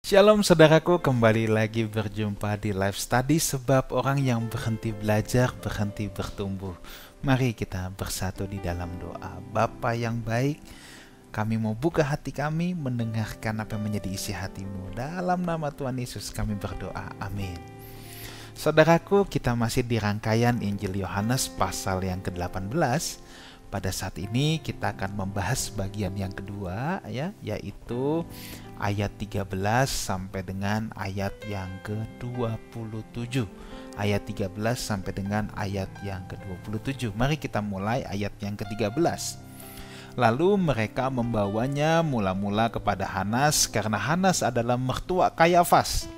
Shalom saudaraku, kembali lagi berjumpa di Life Study, sebab orang yang berhenti belajar, berhenti bertumbuh. Mari kita bersatu di dalam doa. Bapa yang baik, kami mau buka hati kami, mendengarkan apa yang menjadi isi hatimu. Dalam nama Tuhan Yesus kami berdoa, amin. Saudaraku, kita masih di rangkaian Injil Yohanes pasal yang ke-18. Pada saat ini kita akan membahas bagian yang kedua, yaitu ayat 13 sampai dengan ayat yang ke-27. Ayat 13 sampai dengan ayat yang ke-27. Mari kita mulai ayat yang ke-13. Lalu mereka membawanya mula-mula kepada Hanas, karena Hanas adalah mertua Kayafas,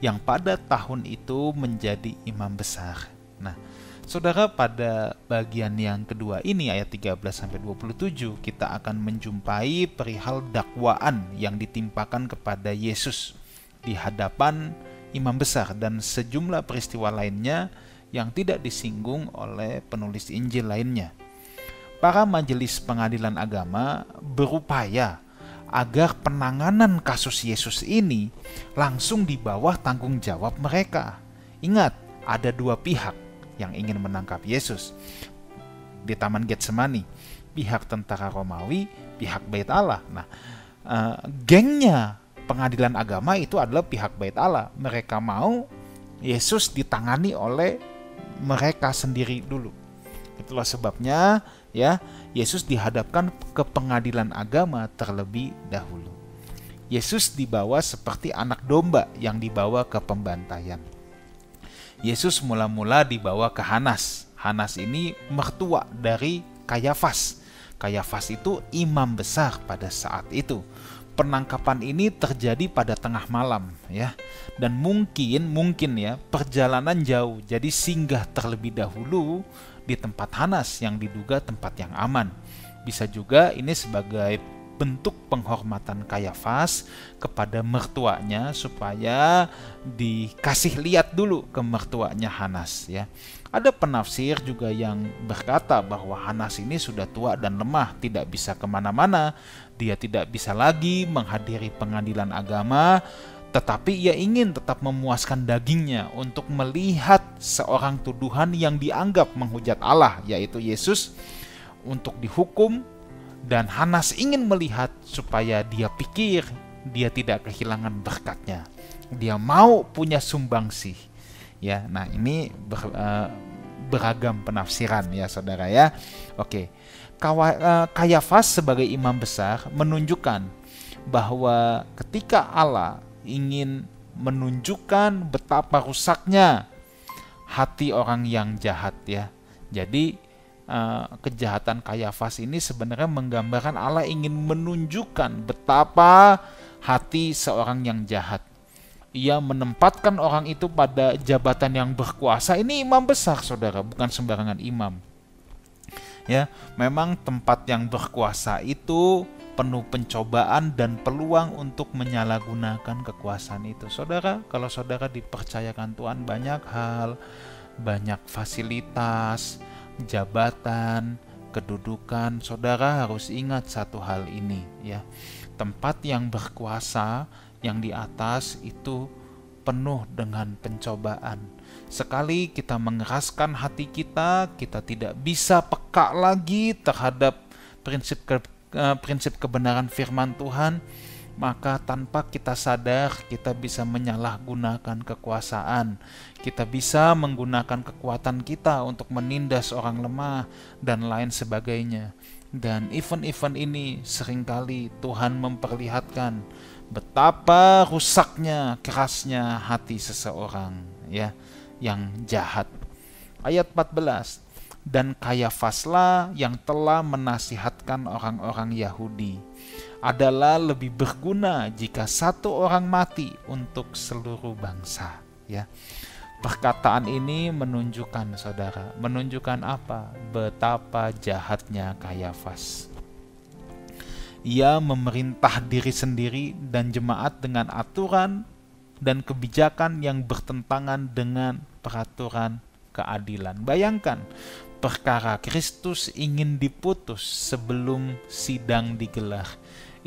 yang pada tahun itu menjadi imam besar. Nah, saudara, pada bagian yang kedua ini ayat 13-27 kita akan menjumpai perihal dakwaan yang ditimpakan kepada Yesus di hadapan imam besar dan sejumlah peristiwa lainnya yang tidak disinggung oleh penulis Injil lainnya. Para majelis pengadilan agama berupaya agar penanganan kasus Yesus ini langsung di bawah tanggung jawab mereka. Ingat, ada dua pihak yang ingin menangkap Yesus di Taman Getsemani, pihak tentara Romawi, pihak Bait Allah. Nah, gengnya pengadilan agama itu adalah pihak Bait Allah. Mereka mau Yesus ditangani oleh mereka sendiri dulu. Itulah sebabnya Yesus dihadapkan ke pengadilan agama terlebih dahulu. Yesus dibawa seperti anak domba yang dibawa ke pembantaian. Yesus mula-mula dibawa ke Hanas. Hanas ini mertua dari Kayafas. Kayafas itu imam besar pada saat itu. Penangkapan ini terjadi pada tengah malam, dan mungkin perjalanan jauh, jadi singgah terlebih dahulu di tempat Hanas yang diduga tempat yang aman. Bisa juga ini sebagai bentuk penghormatan Kayafas kepada mertuanya, supaya dikasih lihat dulu ke mertuanya Hanas. Ada penafsir juga yang berkata bahwa Hanas ini sudah tua dan lemah, tidak bisa kemana-mana. Dia tidak bisa lagi menghadiri pengadilan agama, tetapi ia ingin tetap memuaskan dagingnya untuk melihat seorang tuduhan yang dianggap menghujat Allah, yaitu Yesus, untuk dihukum. Dan Hanas ingin melihat supaya dia pikir dia tidak kehilangan berkatnya. Dia mau punya sumbangsih. Nah, ini beragam penafsiran saudara Oke. Kayafas sebagai imam besar menunjukkan bahwa ketika Allah ingin menunjukkan betapa rusaknya hati orang yang jahat Jadi kejahatan Kayafas ini sebenarnya menggambarkan Allah ingin menunjukkan betapa hati seorang yang jahat. Ia menempatkan orang itu pada jabatan yang berkuasa. Ini imam besar, saudara, bukan sembarangan imam. Memang tempat yang berkuasa itu penuh pencobaan dan peluang untuk menyalahgunakan kekuasaan itu. Saudara, kalau saudara dipercayakan Tuhan banyak hal, banyak fasilitas, jabatan, kedudukan, saudara harus ingat satu hal ini tempat yang berkuasa, yang di atas itu penuh dengan pencobaan. Sekali kita mengeraskan hati kita, kita tidak bisa peka lagi terhadap prinsip kebenaran firman Tuhan, maka tanpa kita sadar kita bisa menyalahgunakan kekuasaan. Kita bisa menggunakan kekuatan kita untuk menindas orang lemah dan lain sebagainya. Dan event-event ini seringkali Tuhan memperlihatkan betapa rusaknya, kerasnya hati seseorang yang jahat. Ayat 14. Dan Kayafaslah yang telah menasihatkan orang-orang Yahudi adalah lebih berguna jika satu orang mati untuk seluruh bangsa. Perkataan ini menunjukkan, saudara, menunjukkan apa? Betapa jahatnya Kayafas. Ia memerintah diri sendiri dan jemaat dengan aturan dan kebijakan yang bertentangan dengan peraturan keadilan. Bayangkan, perkara Kristus ingin diputus sebelum sidang digelar.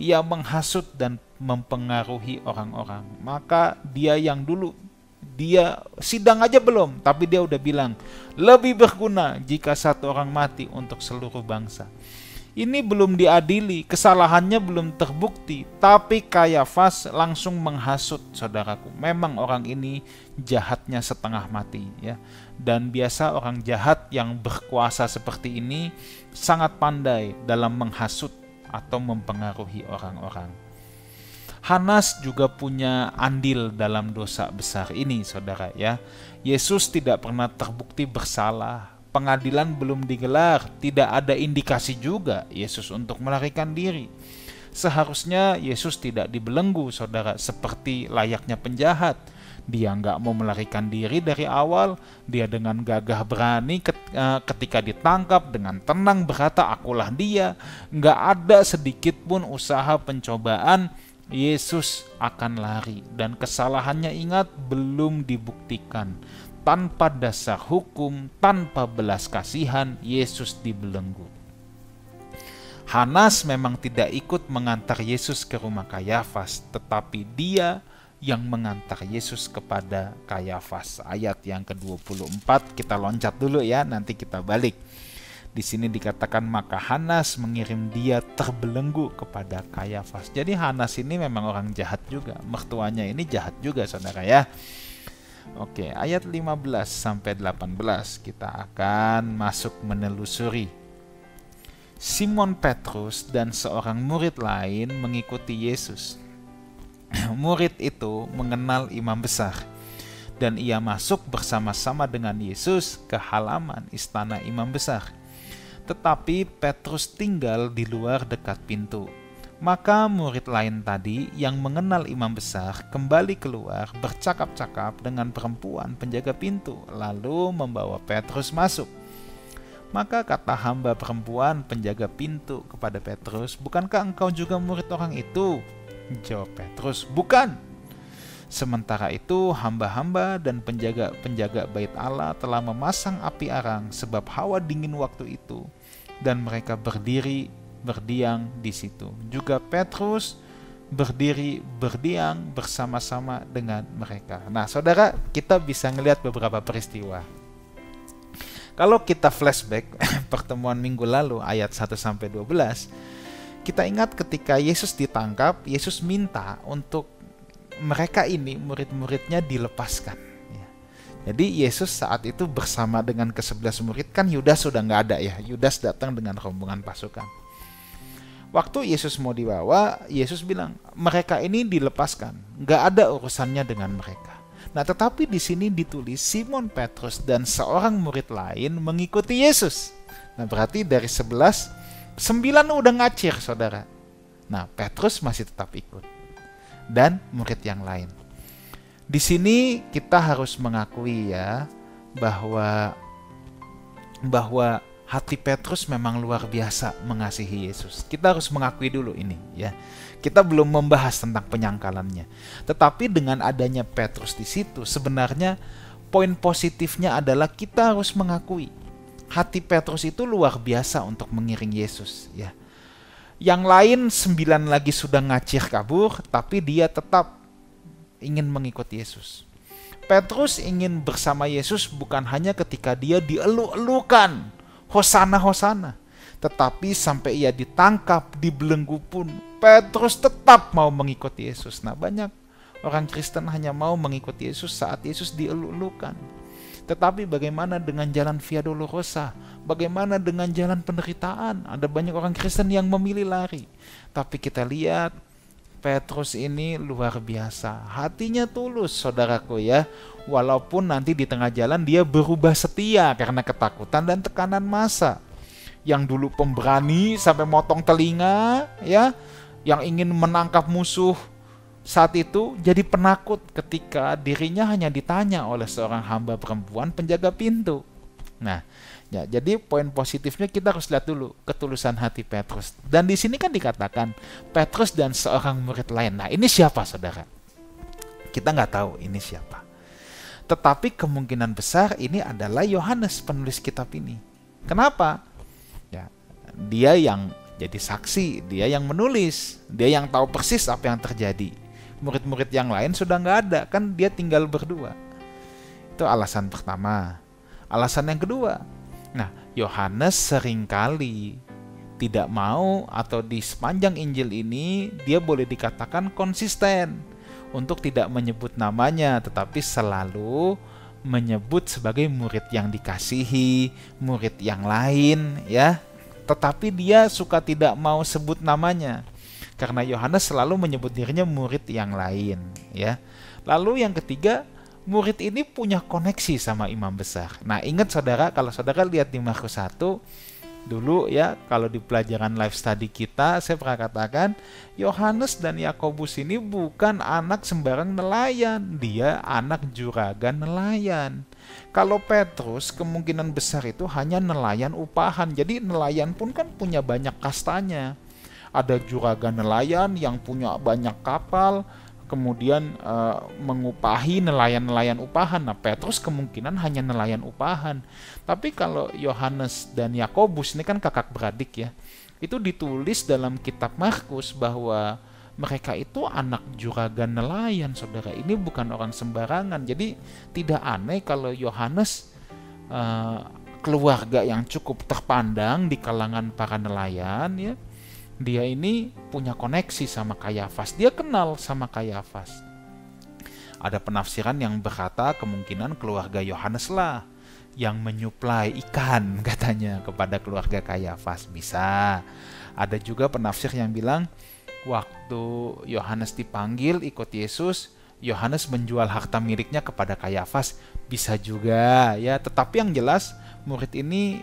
ia menghasut dan mempengaruhi orang-orang. Maka dia yang dulu, dia sidang aja belum, tapi dia udah bilang, lebih berguna jika satu orang mati untuk seluruh bangsa. Ini belum diadili, kesalahannya belum terbukti, tapi Kayafas langsung menghasut, saudaraku. Memang orang ini jahatnya setengah mati, ya. Dan biasa orang jahat yang berkuasa seperti ini sangat pandai dalam menghasut atau mempengaruhi orang-orang. Hanas juga punya andil dalam dosa besar ini, saudara, ya. Yesus tidak pernah terbukti bersalah. Pengadilan belum digelar, tidak ada indikasi juga Yesus untuk melarikan diri. Seharusnya Yesus tidak dibelenggu, saudara, seperti layaknya penjahat. Dia nggak mau melarikan diri dari awal. Dia dengan gagah berani ketika ditangkap dengan tenang berkata, akulah dia. Nggak ada sedikit pun usaha pencobaan Yesus akan lari. Dan kesalahannya, ingat, belum dibuktikan. Tanpa dasar hukum, tanpa belas kasihan, Yesus dibelenggu. Hanas memang tidak ikut mengantar Yesus ke rumah Kayafas, tetapi dia yang mengantar Yesus kepada Kayafas. Ayat yang ke-24, kita loncat dulu ya, nanti kita balik. Di sini dikatakan, maka Hanas mengirim dia terbelenggu kepada Kayafas. Jadi Hanas ini memang orang jahat juga, mertuanya ini jahat juga, saudara, ya. Oke, ayat 15 sampai 18 kita akan masuk menelusuri. Simon Petrus dan seorang murid lain mengikuti Yesus. Murid itu mengenal imam besar, dan ia masuk bersama-sama dengan Yesus ke halaman istana imam besar. Tetapi Petrus tinggal di luar dekat pintu. Maka murid lain tadi yang mengenal imam besar kembali keluar bercakap-cakap dengan perempuan penjaga pintu, lalu membawa Petrus masuk. Maka kata hamba perempuan penjaga pintu kepada Petrus, bukankah engkau juga murid orang itu? Jawab Petrus, bukan. Sementara itu hamba-hamba dan penjaga bait Allah telah memasang api arang sebab hawa dingin waktu itu, dan mereka berdiam di situ. Juga Petrus berdiam bersama-sama dengan mereka. Nah, saudara, kita bisa ngelihat beberapa peristiwa. Kalau kita flashback pertemuan minggu lalu ayat 1-12, kita ingat ketika Yesus ditangkap, Yesus minta untuk mereka ini, murid-muridnya, dilepaskan. Jadi Yesus saat itu bersama dengan ke-11 murid, kan Yudas sudah nggak ada ya. Yudas datang dengan rombongan pasukan. Waktu Yesus mau dibawa, Yesus bilang, mereka ini dilepaskan, nggak ada urusannya dengan mereka. Nah, tetapi di sini ditulis Simon Petrus dan seorang murid lain mengikuti Yesus. Nah, berarti dari 11, 9 udah ngacir, saudara. Nah, Petrus masih tetap ikut. Dan murid yang lain. Di sini kita harus mengakui ya, bahwa hati Petrus memang luar biasa mengasihi Yesus. Kita harus mengakui dulu ini ya. Kita belum membahas tentang penyangkalannya. Tetapi dengan adanya Petrus di situ, sebenarnya poin positifnya adalah kita harus mengakui hati Petrus itu luar biasa untuk mengiring Yesus ya. Yang lain 9 lagi sudah ngacir kabur, tapi dia tetap ingin mengikuti Yesus. Petrus ingin bersama Yesus bukan hanya ketika dia dielu-elukan, Hosana, Hosana. Tetapi sampai ia ditangkap, dibelenggu pun, Petrus tetap mau mengikuti Yesus. Nah, banyak orang Kristen hanya mau mengikuti Yesus saat Yesus dielu-elukan. Tetapi bagaimana dengan jalan Via Dolorosa? Bagaimana dengan jalan penderitaan? Ada banyak orang Kristen yang memilih lari. Tapi kita lihat, Petrus ini luar biasa. Hatinya tulus, saudaraku ya. Walaupun nanti di tengah jalan dia berubah setia karena ketakutan dan tekanan massa. Yang dulu pemberani sampai motong telinga ya, yang ingin menangkap musuh, saat itu jadi penakut ketika dirinya hanya ditanya oleh seorang hamba perempuan penjaga pintu. Nah, ya, jadi poin positifnya kita harus lihat dulu ketulusan hati Petrus. Dan di sini kan dikatakan Petrus dan seorang murid lain. Nah, ini siapa, saudara? Kita nggak tahu ini siapa. Tetapi kemungkinan besar ini adalah Yohanes, penulis kitab ini. Kenapa? Ya, dia yang jadi saksi, dia yang menulis, dia yang tahu persis apa yang terjadi. Murid-murid yang lain sudah nggak ada, kan dia tinggal berdua. Itu alasan pertama. Alasan yang kedua, nah Yohanes seringkali tidak mau, atau di sepanjang Injil ini dia boleh dikatakan konsisten untuk tidak menyebut namanya, tetapi selalu menyebut sebagai murid yang dikasihi, murid yang lain, ya. Tetapi dia suka tidak mau sebut namanya, karena Yohanes selalu menyebut dirinya murid yang lain, ya. Lalu yang ketiga, murid ini punya koneksi sama imam besar. Nah, ingat saudara, kalau saudara lihat di Markus 1 dulu ya, kalau di pelajaran life study kita, saya pernah katakan Yohanes dan Yakobus ini bukan anak sembarang nelayan, dia anak juragan nelayan. Kalau Petrus kemungkinan besar itu hanya nelayan upahan. Jadi nelayan pun kan punya banyak kastanya. Ada juragan nelayan yang punya banyak kapal, kemudian mengupahi nelayan-nelayan upahan. Nah, Petrus kemungkinan hanya nelayan upahan. Tapi kalau Yohanes dan Yakobus ini kan kakak beradik ya, itu ditulis dalam kitab Markus bahwa mereka itu anak juragan nelayan, saudara. Ini bukan orang sembarangan. Jadi tidak aneh kalau Yohanes keluarga yang cukup terpandang di kalangan para nelayan ya, dia ini punya koneksi sama Kayafas. Dia kenal sama Kayafas. Ada penafsiran yang berkata kemungkinan keluarga Yohanes lah yang menyuplai ikan katanya kepada keluarga Kayafas. Bisa. Ada juga penafsir yang bilang waktu Yohanes dipanggil ikut Yesus, Yohanes menjual harta miliknya kepada Kayafas. Bisa juga ya. Tetapi yang jelas murid ini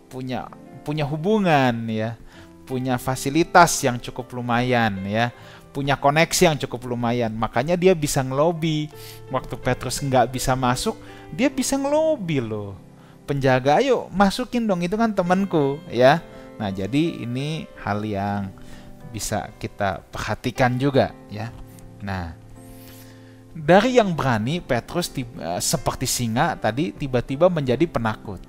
punya hubungan ya, punya fasilitas yang cukup lumayan ya, punya koneksi yang cukup lumayan. Makanya dia bisa ngelobi. Waktu Petrus nggak bisa masuk, dia bisa ngelobi loh. Penjaga, ayo masukin dong, itu kan temanku ya. Nah, jadi ini hal yang bisa kita perhatikan juga ya. Nah, dari yang berani, Petrus seperti singa tadi tiba-tiba menjadi penakut.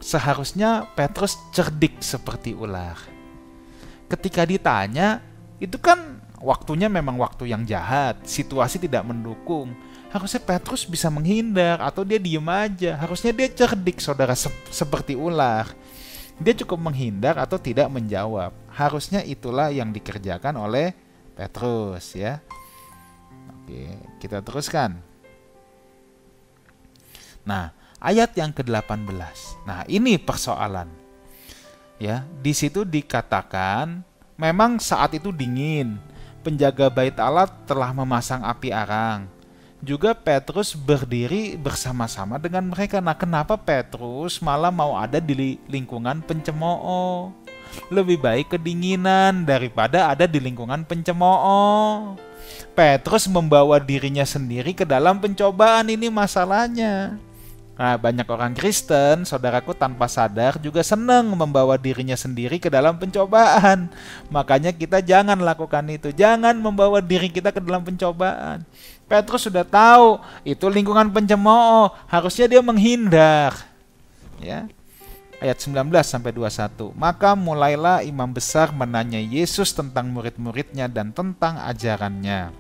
Seharusnya Petrus cerdik seperti ular. Ketika ditanya, itu kan waktunya memang waktu yang jahat, situasi tidak mendukung. Harusnya Petrus bisa menghindar atau dia diem aja. Harusnya dia cerdik, saudara, seperti ular. Dia cukup menghindar atau tidak menjawab. Harusnya itulah yang dikerjakan oleh Petrus ya. Oke, kita teruskan. Nah, ayat yang ke-18. Nah, ini persoalan. Ya, di situ dikatakan memang saat itu dingin. Penjaga bait Allah telah memasang api arang. Juga Petrus berdiri bersama-sama dengan mereka. Nah, kenapa Petrus malah mau ada di lingkungan pencemooh? Lebih baik kedinginan daripada ada di lingkungan pencemooh. Petrus membawa dirinya sendiri ke dalam pencobaan, ini masalahnya. Nah, banyak orang Kristen, saudaraku, tanpa sadar juga senang membawa dirinya sendiri ke dalam pencobaan. Makanya kita jangan lakukan itu. Jangan membawa diri kita ke dalam pencobaan. Petrus sudah tahu itu lingkungan pencemooh, harusnya dia menghindar. Ya. Ayat 19-21. Maka mulailah imam besar menanya Yesus tentang murid-muridnya dan tentang ajarannya.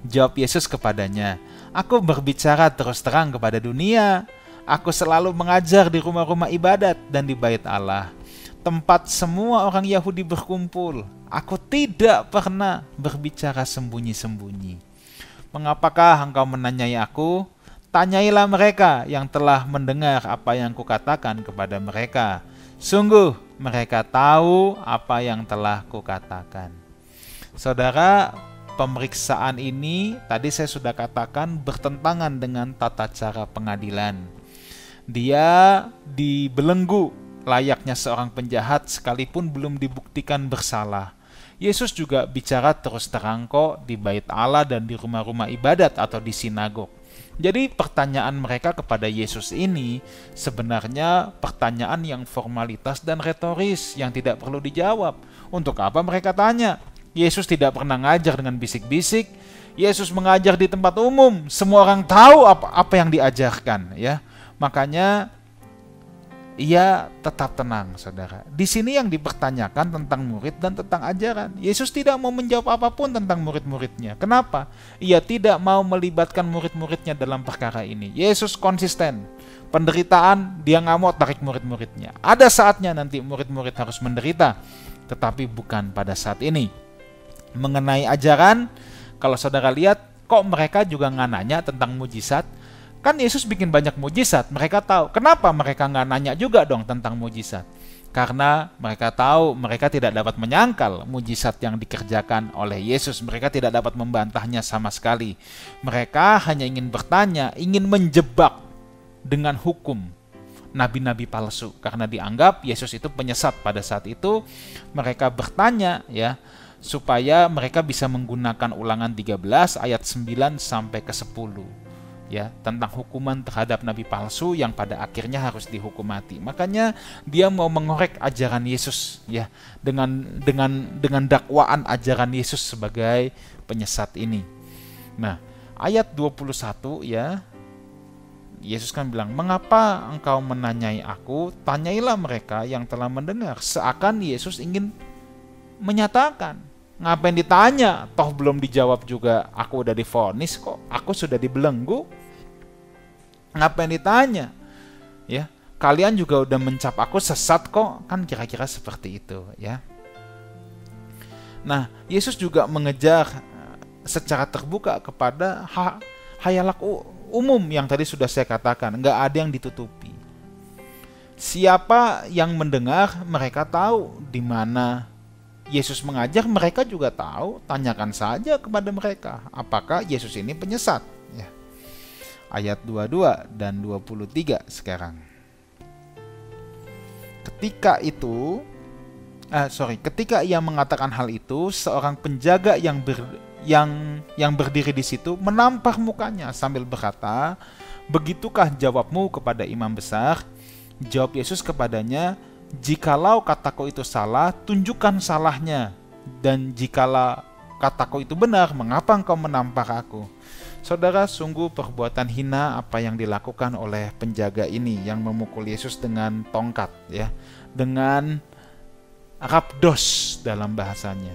Jawab Yesus kepadanya, "Aku berbicara terus terang kepada dunia. Aku selalu mengajar di rumah-rumah ibadat dan di bait Allah, tempat semua orang Yahudi berkumpul. Aku tidak pernah berbicara sembunyi-sembunyi. Mengapakah engkau menanyai aku? Tanyailah mereka yang telah mendengar apa yang kukatakan kepada mereka. Sungguh mereka tahu apa yang telah kukatakan." Saudara, pemeriksaan ini tadi saya sudah katakan bertentangan dengan tata cara pengadilan. Dia dibelenggu layaknya seorang penjahat sekalipun belum dibuktikan bersalah. Yesus juga bicara terus terang kok di bait Allah dan di rumah-rumah ibadat atau di sinagog. Jadi pertanyaan mereka kepada Yesus ini sebenarnya pertanyaan yang formalitas dan retoris yang tidak perlu dijawab. Untuk apa mereka tanya? Yesus tidak pernah ngajar dengan bisik-bisik. Yesus mengajar di tempat umum. Semua orang tahu apa yang diajarkan ya. Makanya ia tetap tenang, saudara. Di sini yang dipertanyakan tentang murid dan tentang ajaran. Yesus tidak mau menjawab apapun tentang murid-muridnya. Kenapa? Ia tidak mau melibatkan murid-muridnya dalam perkara ini. Yesus konsisten. Penderitaan, dia nggak mau tarik murid-muridnya. Ada saatnya nanti murid-murid harus menderita, tetapi bukan pada saat ini. Mengenai ajaran, kalau saudara lihat, kok mereka juga nggak nanya tentang mujizat? Kan Yesus bikin banyak mujizat, mereka tahu. Kenapa mereka nggak nanya juga dong tentang mujizat? Karena mereka tahu mereka tidak dapat menyangkal mujizat yang dikerjakan oleh Yesus. Mereka tidak dapat membantahnya sama sekali. Mereka hanya ingin bertanya, ingin menjebak dengan hukum nabi-nabi palsu. Karena dianggap Yesus itu penyesat pada saat itu. Mereka bertanya ya, supaya mereka bisa menggunakan Ulangan 13 ayat 9 sampai ke 10. Ya, tentang hukuman terhadap nabi palsu yang pada akhirnya harus dihukum mati. Makanya dia mau mengorek ajaran Yesus ya, dengan dakwaan ajaran Yesus sebagai penyesat ini. Nah, ayat 21 ya. Yesus kan bilang, "Mengapa engkau menanyai aku? Tanyailah mereka yang telah mendengar." Seakan Yesus ingin menyatakan, ngapain ditanya? Toh belum dijawab juga. Aku udah divonis kok. Aku sudah dibelenggu. Ngapain ditanya? Ya, kalian juga udah mencap aku sesat kok. Kan kira-kira seperti itu ya. Nah, Yesus juga mengejar secara terbuka kepada hayalak umum yang tadi sudah saya katakan. Nggak ada yang ditutupi. Siapa yang mendengar, mereka tahu di mana Yesus mengajar, mereka juga tahu. Tanyakan saja kepada mereka, apakah Yesus ini penyesat? Ya. Ayat 22 dan 23 sekarang. Ketika ia mengatakan hal itu, seorang penjaga yang berdiri di situ menampar mukanya sambil berkata, "Begitukah jawabmu kepada imam besar?" Jawab Yesus kepadanya, "Jikalau kataku itu salah, tunjukkan salahnya. Dan jikalau kataku itu benar, mengapa engkau menampar aku?" Saudara, sungguh perbuatan hina apa yang dilakukan oleh penjaga ini yang memukul Yesus dengan tongkat ya, dengan rapdos dalam bahasanya.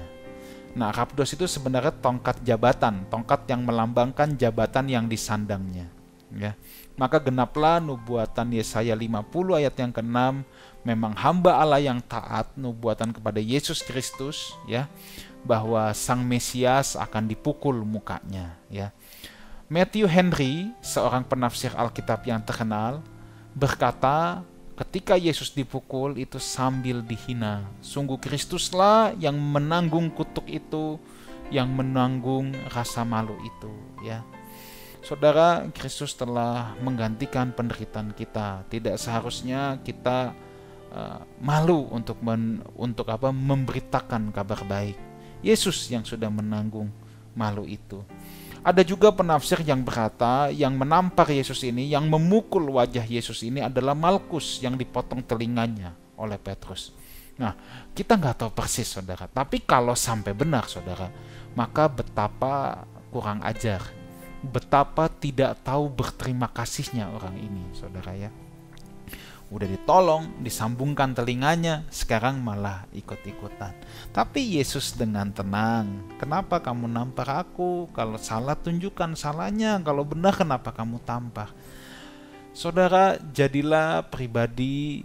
Nah, rapdos itu sebenarnya tongkat jabatan, tongkat yang melambangkan jabatan yang disandangnya ya. Maka genaplah nubuatan Yesaya 50 ayat yang ke-6, memang hamba Allah yang taat, nubuatan kepada Yesus Kristus ya, bahwa Sang Mesias akan dipukul mukanya ya. Matthew Henry, seorang penafsir Alkitab yang terkenal, berkata ketika Yesus dipukul itu sambil dihina. Sungguh Kristuslah yang menanggung kutuk itu, yang menanggung rasa malu itu ya. Saudara, Kristus telah menggantikan penderitaan kita. Tidak seharusnya kita malu untuk memberitakan kabar baik. Yesus yang sudah menanggung malu itu. Ada juga penafsir yang berkata, yang menampar Yesus ini, yang memukul wajah Yesus ini adalah Malkus yang dipotong telinganya oleh Petrus. Nah, kita nggak tahu persis saudara, tapi kalau sampai benar saudara, maka betapa kurang ajar, betapa tidak tahu berterima kasihnya orang ini saudara ya. Udah ditolong, disambungkan telinganya, sekarang malah ikut-ikutan. Tapi Yesus dengan tenang, "Kenapa kamu nampar aku? Kalau salah tunjukkan salahnya, kalau benar kenapa kamu tampar?" Saudara, jadilah pribadi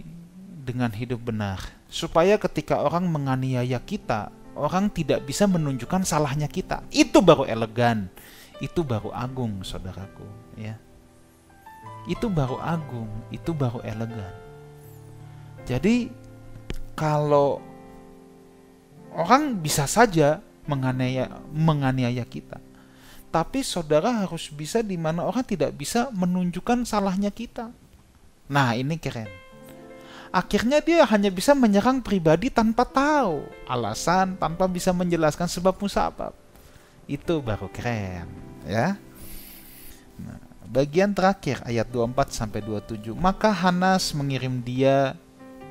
dengan hidup benar, supaya ketika orang menganiaya kita, orang tidak bisa menunjukkan salahnya kita. Itu baru elegan, itu baru agung saudaraku ya. Itu baru agung, itu baru elegan. Jadi kalau orang bisa saja menganiaya kita, tapi saudara harus bisa di mana orang tidak bisa menunjukkan salahnya kita. Nah, ini keren. Akhirnya dia hanya bisa menyerang pribadi tanpa tahu alasan, tanpa bisa menjelaskan sebab musabab. Itu baru keren ya. Nah, bagian terakhir ayat 24 sampai 27. Maka Hanas mengirim dia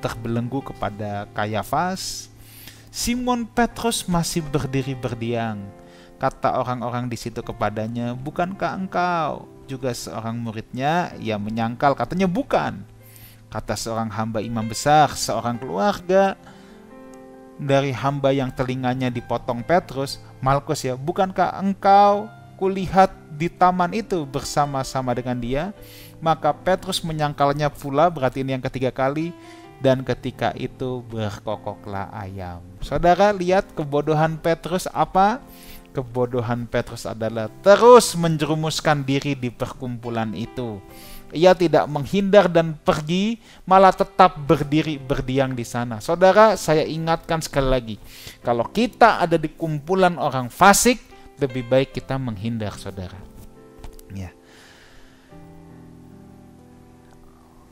terbelenggu kepada Kayafas. Simon Petrus masih berdiri berdiam. Kata orang-orang di situ kepadanya, "Bukankah engkau juga seorang muridnya?" Ia menyangkal, katanya bukan. Kata seorang hamba imam besar, seorang keluarga dari hamba yang telinganya dipotong Petrus, Malkus ya, bukankah engkau kulihat di taman itu bersama-sama dengan dia? Maka Petrus menyangkalnya pula, berarti ini yang ketiga kali, dan ketika itu berkokoklah ayam. Saudara lihat kebodohan Petrus apa? Kebodohan Petrus adalah terus menjerumuskan diri di perkumpulan itu. Ia tidak menghindar dan pergi, malah tetap berdiri berdiam di sana. Saudara, saya ingatkan sekali lagi, kalau kita ada di kumpulan orang fasik, lebih baik kita menghindar, saudara. Ya.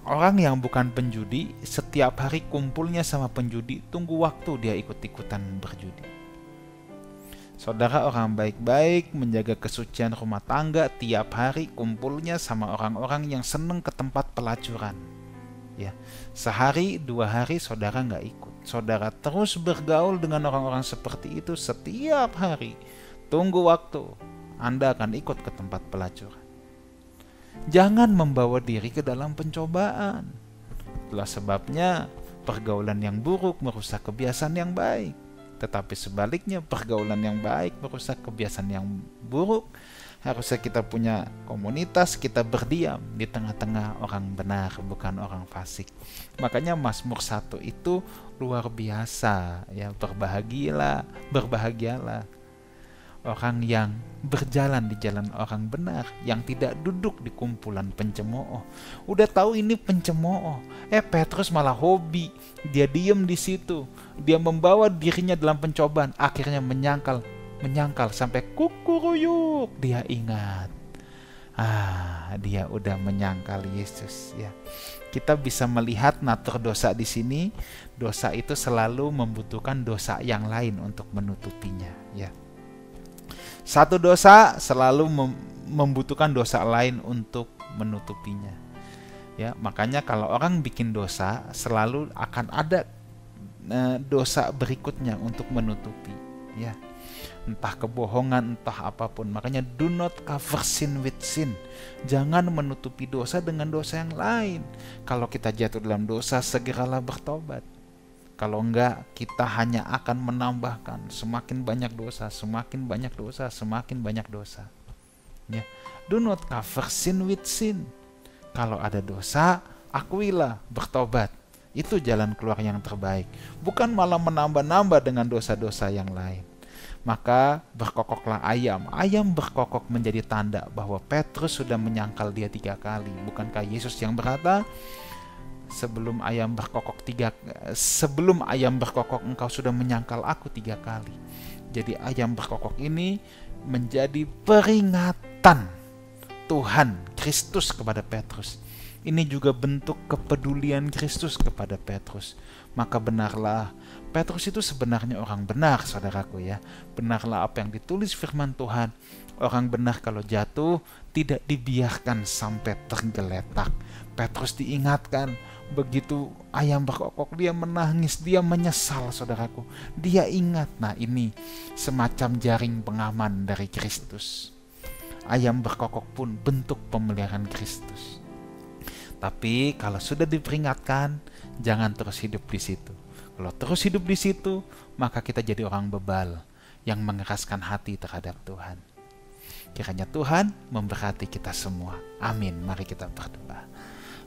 Orang yang bukan penjudi, setiap hari kumpulnya sama penjudi, tunggu waktu dia ikut-ikutan berjudi. Saudara, orang baik-baik menjaga kesucian rumah tangga, tiap hari kumpulnya sama orang-orang yang seneng ke tempat pelacuran. Ya, sehari 2 hari saudara nggak ikut. Saudara terus bergaul dengan orang-orang seperti itu setiap hari. Tunggu waktu, Anda akan ikut ke tempat pelacuran. Jangan membawa diri ke dalam pencobaan. Itulah sebabnya pergaulan yang buruk merusak kebiasaan yang baik. Tetapi sebaliknya, pergaulan yang baik merusak kebiasaan yang buruk. Harusnya kita punya komunitas, kita berdiam di tengah-tengah orang benar, bukan orang fasik. Makanya Mazmur 1 itu luar biasa, ya, berbahagialah orang yang berjalan di jalan orang benar, yang tidak duduk di kumpulan pencemooh. Udah tahu ini pencemooh, Petrus malah hobi, dia diem di situ, dia membawa dirinya dalam pencobaan, akhirnya menyangkal sampai kukuruyuk. Dia ingat, dia udah menyangkal Yesus, ya. Kita bisa melihat natur dosa di sini. Dosa itu selalu membutuhkan dosa yang lain untuk menutupinya, ya. Satu dosa selalu membutuhkan dosa lain untuk menutupinya. Ya, makanya kalau orang bikin dosa, selalu akan ada dosa berikutnya untuk menutupi, ya. Entah kebohongan, entah apapun. Makanya do not cover sin with sin. Jangan menutupi dosa dengan dosa yang lain. Kalau kita jatuh dalam dosa, segeralah bertobat. Kalau enggak, kita hanya akan menambahkan semakin banyak dosa, semakin banyak dosa, semakin banyak dosa. Ya. Do not cover sin with sin. Kalau ada dosa, akuilah, bertobat. Itu jalan keluar yang terbaik. Bukan malah menambah-nambah dengan dosa-dosa yang lain. Maka berkokoklah ayam. Ayam berkokok menjadi tanda bahwa Petrus sudah menyangkal dia 3 kali. Bukankah Yesus yang berkata, Sebelum ayam berkokok engkau sudah menyangkal aku 3 kali. Jadi ayam berkokok ini menjadi peringatan Tuhan Kristus kepada Petrus. Ini juga bentuk kepedulian Kristus kepada Petrus. Maka benarlah, Petrus itu sebenarnya orang benar, saudaraku, ya. Benarlah apa yang ditulis firman Tuhan. Orang benar kalau jatuh tidak dibiarkan sampai tergeletak. Petrus diingatkan, begitu ayam berkokok dia menangis, dia menyesal, saudaraku. Dia ingat, ini semacam jaring pengaman dari Kristus. Ayam berkokok pun bentuk pemeliharaan Kristus. Tapi kalau sudah diperingatkan, jangan terus hidup di situ. Kalau terus hidup di situ, maka kita jadi orang bebal yang mengeraskan hati terhadap Tuhan. Kiranya Tuhan memberkati kita semua. Amin. Mari kita berdoa.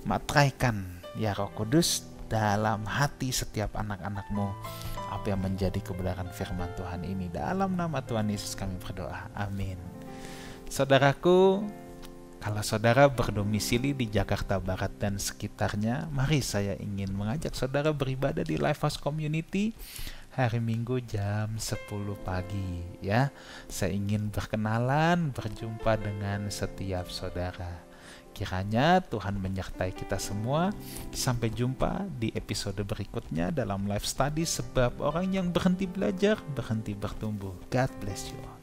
Matraikan ya Roh Kudus dalam hati setiap anak-anak-Mu apa yang menjadi kebenaran firman Tuhan ini. Dalam nama Tuhan Yesus kami berdoa. Amin. Saudaraku, kalau saudara berdomisili di Jakarta Barat dan sekitarnya, mari saya ingin mengajak saudara beribadah di Lifehouse Community hari Minggu jam 10 pagi, ya. Saya ingin berkenalan, berjumpa dengan setiap saudara. Kiranya Tuhan menyertai kita semua. Sampai jumpa di episode berikutnya dalam Life Study, sebab orang yang berhenti belajar, berhenti bertumbuh. God bless you.